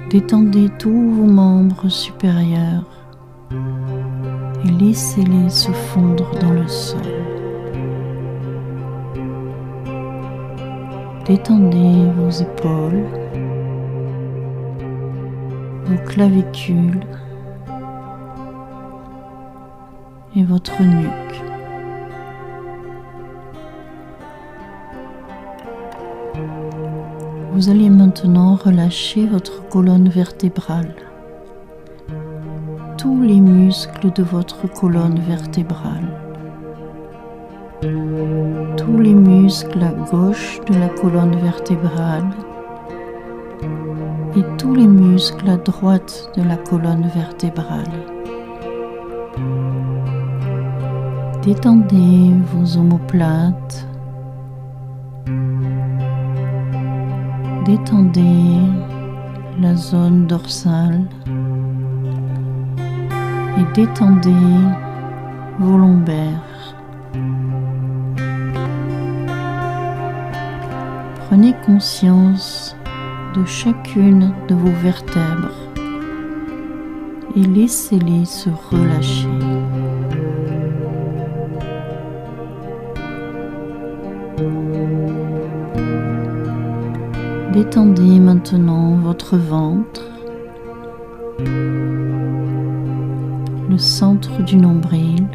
Détendez tous vos membres supérieurs et laissez-les se fondre dans le sol. Détendez vos épaules, vos clavicules et votre nuque. Vous allez maintenant relâcher votre colonne vertébrale, tous les muscles de votre colonne vertébrale, tous les muscles à gauche de la colonne vertébrale et tous les muscles à droite de la colonne vertébrale. Détendez vos omoplates, détendez la zone dorsale et détendez vos lombaires. Prenez conscience de chacune de vos vertèbres et laissez-les se relâcher. Détendez maintenant votre ventre, le centre du nombril,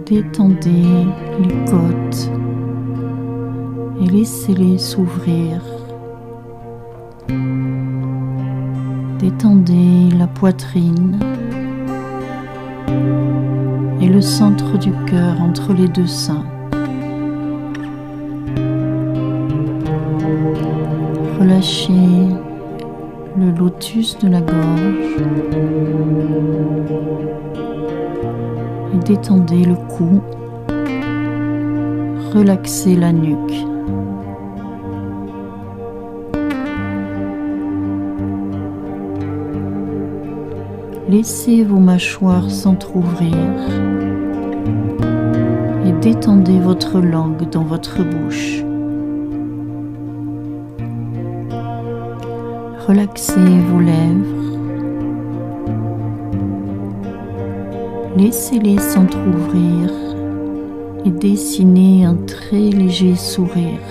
détendez les côtes et laissez-les s'ouvrir. Détendez la poitrine et le centre du cœur entre les deux seins. Relâchez le lotus de la gorge et détendez le cou. Relaxez la nuque. Laissez vos mâchoires s'entrouvrir et détendez votre langue dans votre bouche. Relaxez vos lèvres. Laissez-les s'entrouvrir et dessinez un très léger sourire,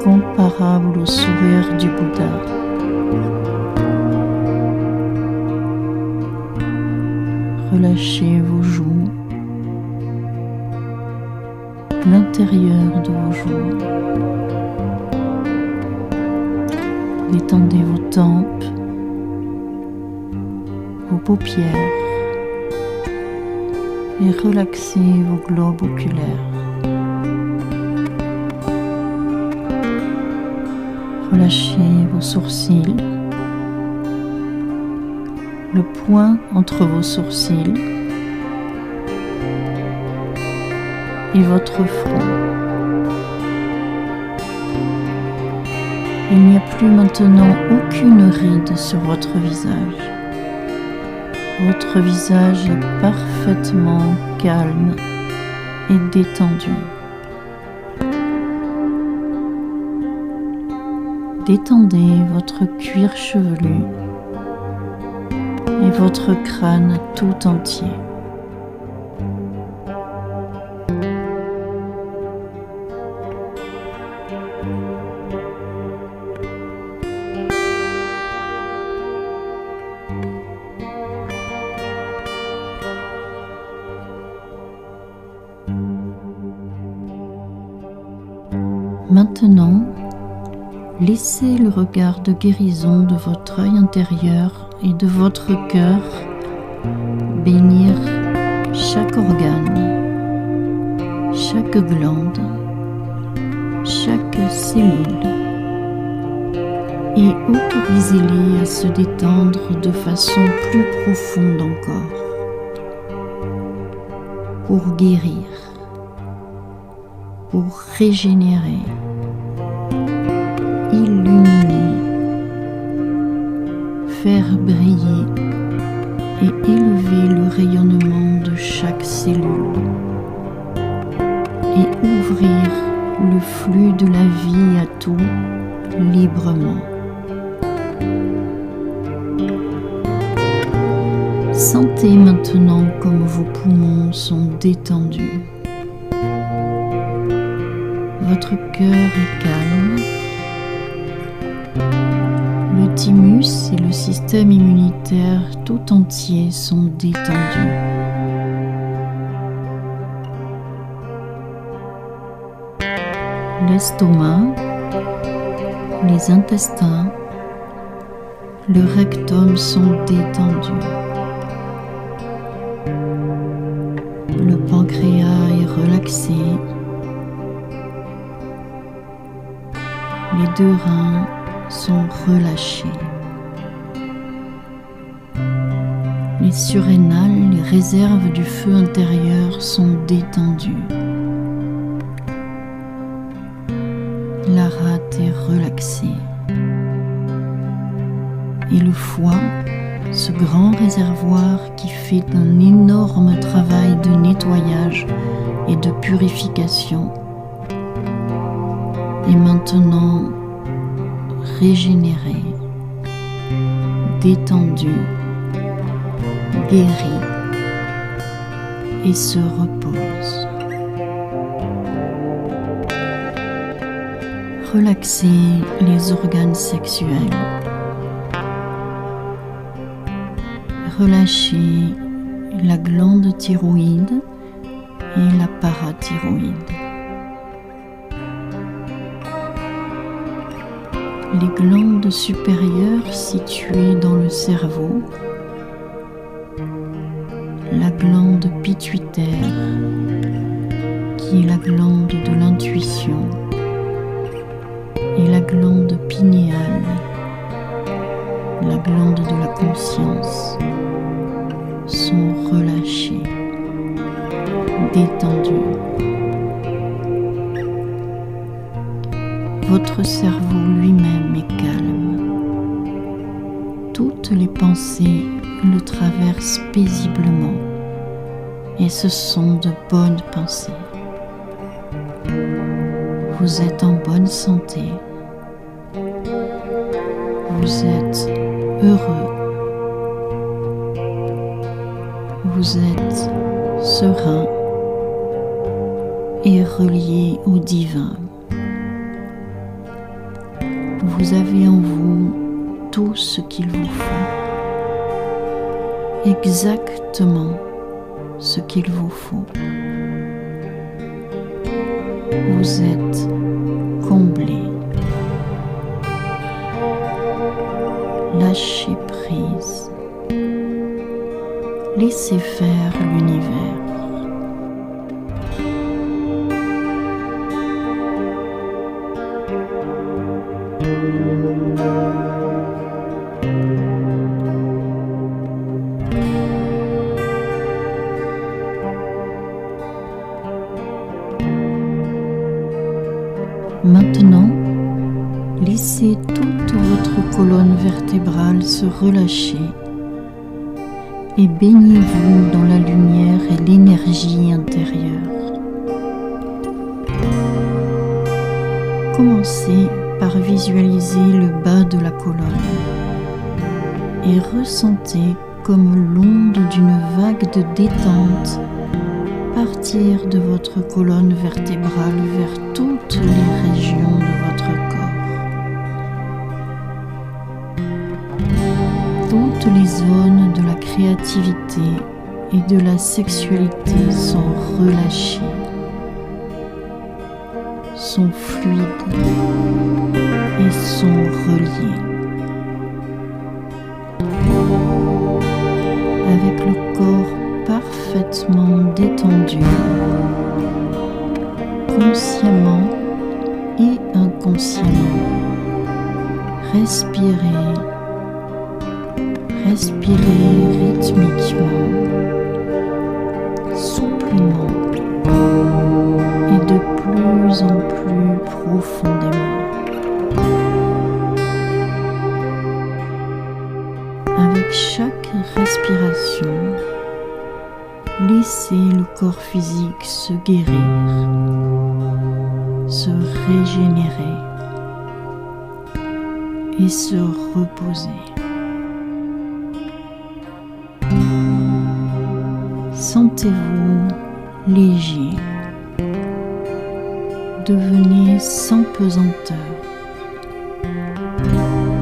comparable au sourire du Bouddha. Relâchez vos joues, l'intérieur de vos joues. Détendez vos tempes, vos paupières et relaxez vos globes oculaires. Relâchez vos sourcils, le point entre vos sourcils et votre front. Il n'y a plus maintenant aucune ride sur votre visage. Votre visage est parfaitement calme et détendu. Détendez votre cuir chevelu et votre crâne tout entier. Maintenant, laissez le regard de guérison de votre œil intérieur et de votre cœur bénir chaque organe, chaque glande, chaque cellule et autorisez-les à se détendre de façon plus profonde encore pour guérir, pour régénérer, illuminer, faire briller et élever le rayonnement de chaque cellule et ouvrir le flux de la vie à tout librement. Sentez maintenant comme vos poumons sont détendus. Votre cœur est calme. Le thymus et le système immunitaire tout entier sont détendus. L'estomac, les intestins, le rectum sont détendus. Le pancréas est relaxé. Les 2 reins sont relâchés. Les surrénales, les réserves du feu intérieur sont détendues. La rate est relaxée. Et le foie, ce grand réservoir qui fait un énorme travail de nettoyage et de purification, est maintenant régénéré, détendu, guéri et se repose. Relaxez les organes sexuels. Relâchez la glande thyroïde et la parathyroïde. Les glandes supérieures situées dans le cerveau, la glande pituitaire qui est la glande de l'intuition et la glande pinéale, la glande de la conscience, sont relâchées, détendues. Votre cerveau lui-même est calme. Toutes les pensées le traversent paisiblement et ce sont de bonnes pensées. Vous êtes en bonne santé. Vous êtes heureux. Vous êtes serein et relié au divin. Vous avez en vous tout ce qu'il vous faut, exactement ce qu'il vous faut. Vous êtes comblé. Lâchez prise. Laissez faire l'univers. Maintenant, laissez toute votre colonne vertébrale se relâcher et baignez-vous dans la lumière et l'énergie intérieure. Commencez par visualiser le bas de la colonne et ressentez comme l'onde d'une vague de détente partir de votre colonne vertébrale vers toutes les régions de votre corps. Toutes les zones de la créativité et de la sexualité sont relâchées, sont fluides et sont reliées. Avec le corps parfaitement détendu, consciemment et inconsciemment, respirez rythmiquement, souplement et de plus en plus profondément. Avec chaque respiration, laissez le corps physique se guérir, se régénérer et se reposer. Sentez-vous léger. Devenez sans pesanteur,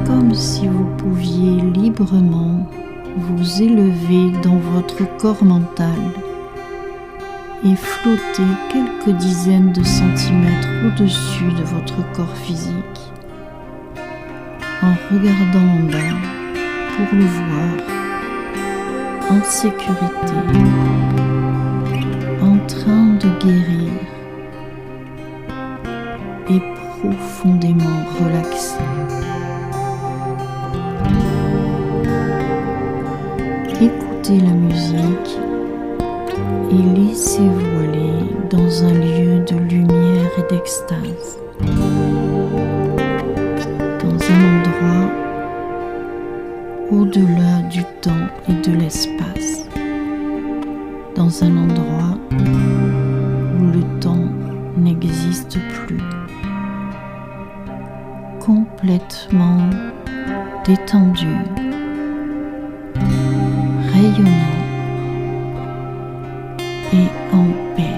comme si vous pouviez librement vous élever dans votre corps mental et flotter quelques dizaines de centimètres au-dessus de votre corps physique en regardant en bas pour le voir en sécurité, en train de guérir et profondément relaxé. Écoutez la musique et laissez-vous aller dans un lieu de lumière et d'extase, dans un endroit au-delà du temps et de l'espace, dans un endroit où le temps n'existe plus, complètement détendu, rayonnant et en paix.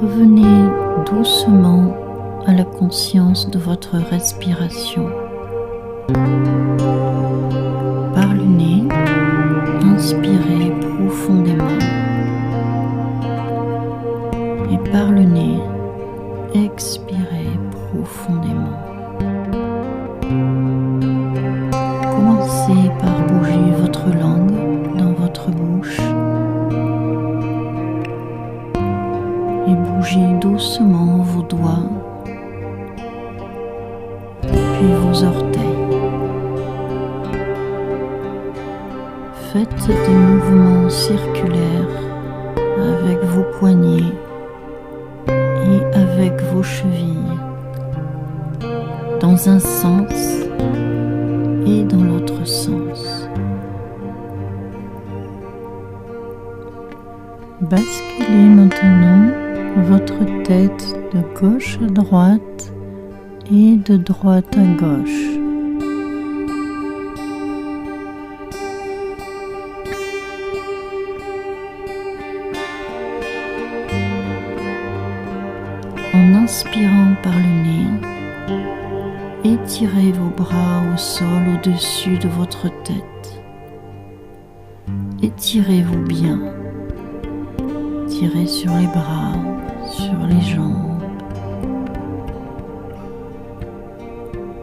Revenez doucement à la conscience de votre respiration. Par le nez, inspirez profondément. Et par le nez, expirez profondément. Commencez par bouger votre langue dans votre bouche et bougez doucement vos doigts, puis vos orteils. Faites des mouvements circulaires avec vos poignets et avec vos chevilles, dans un sens et dans l'autre sens. Basculez maintenant votre tête de gauche à droite et de droite à gauche. En inspirant par le nez, étirez vos bras au sol au-dessus de votre tête. Étirez-vous bien. Tirez sur les bras, sur les jambes.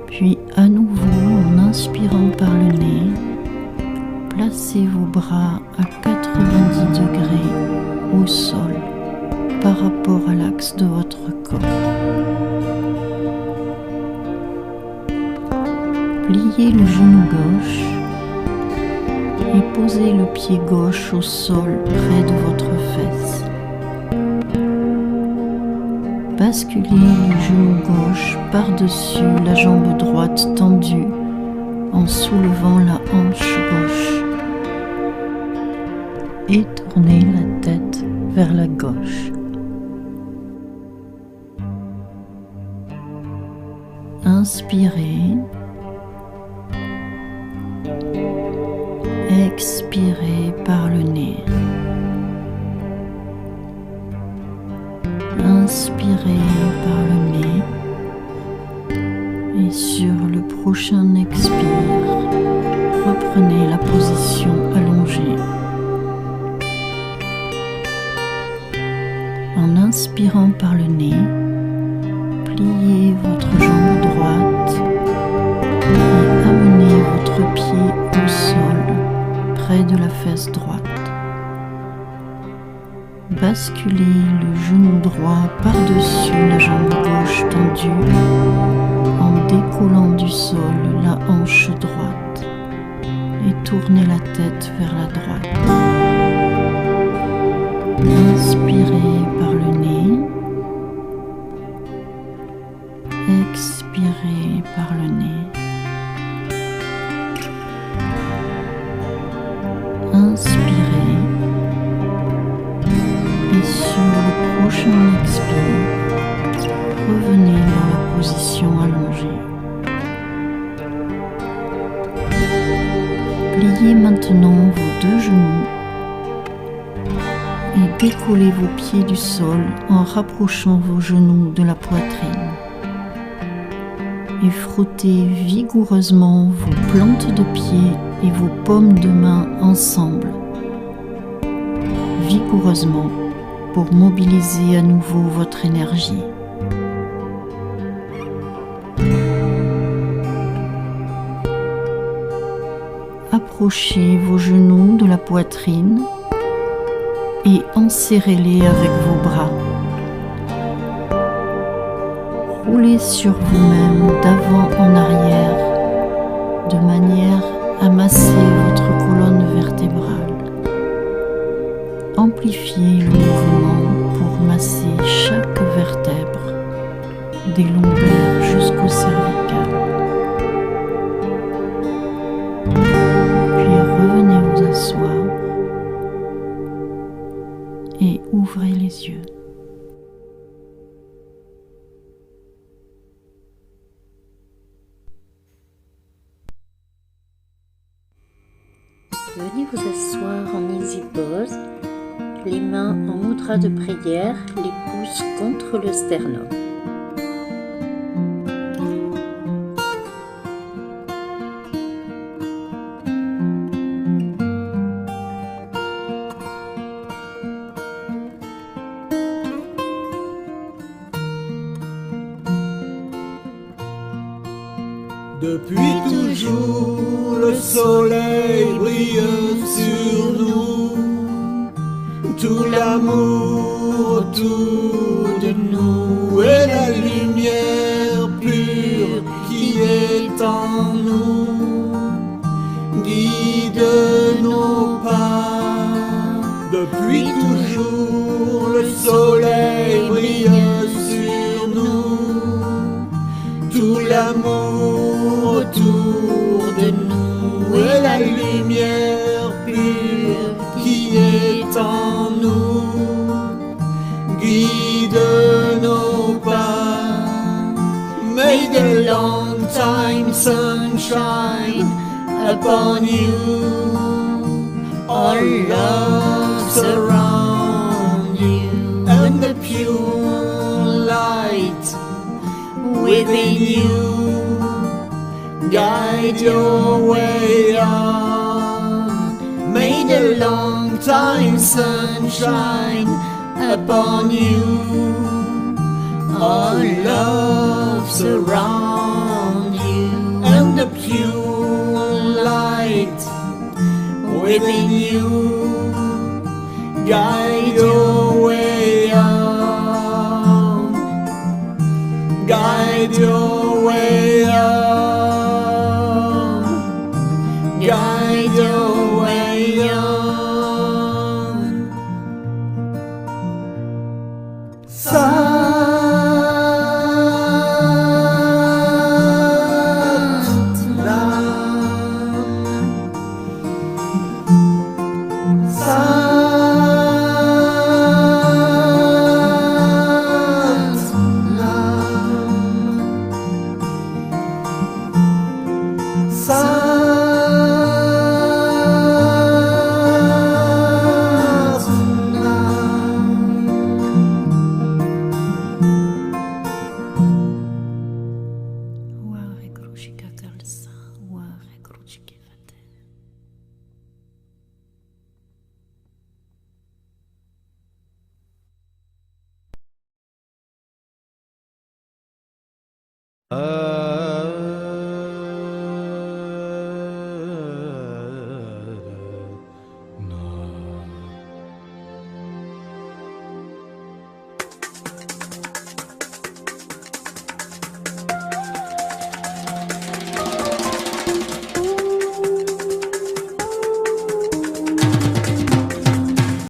Puis à nouveau, en inspirant par le nez, placez vos bras à 90 degrés au sol par rapport à l'axe de votre corps. Pliez le genou gauche et posez le pied gauche au sol près de votre fesse. Basculez le genou gauche par-dessus la jambe droite tendue en soulevant la hanche gauche et tournez la tête vers la gauche. Inspirez. Expirez par le nez. Inspirez par le nez. Et sur le prochain expire, reprenez la position allongée. En inspirant par le nez, pliez votre jambe droite et amenez votre pied au sol près de la fesse droite. Basculez le genou droit par-dessus la jambe gauche tendue en décollant du sol la hanche droite et tournez la tête vers la droite. Inspirez par le nez. Expirez par le nez. Inspirez. Et sur le prochain expire, revenez dans la position allongée. Pliez maintenant vos deux genoux et décollez vos pieds du sol en rapprochant vos genoux de la poitrine. Et frottez vigoureusement vos plantes de pied et vos paumes de main ensemble. Vigoureusement pour mobiliser à nouveau votre énergie. Approchez vos genoux de la poitrine et enserrez-les avec vos bras. Roulez sur vous-même d'avant en arrière de manière à masser votre colonne vertébrale. amplifier le mouvement pour masser chaque vertèbre, des lombaires jusqu'au cervical. Puis revenez vous asseoir et ouvrez les yeux. Venez vous asseoir en easy pose, les mains en mudra de prière, les pouces contre le sternum. Depuis toujours, le soleil brille sur nous. Tout l'amour autour de nous et la lumière pure qui est en nous guide nos pas. Depuis toujours, le soleil brille sur nous. Tout l'amour autour de nous et la lumière pure qui est en nous guide nos pas. May the long time sunshine upon you, our love surround you, and the pure light within you guide your way on. May the long time sunshine upon you, our love surround you, and the pure light within you guide your way on. Guide your way on. Guide your way on.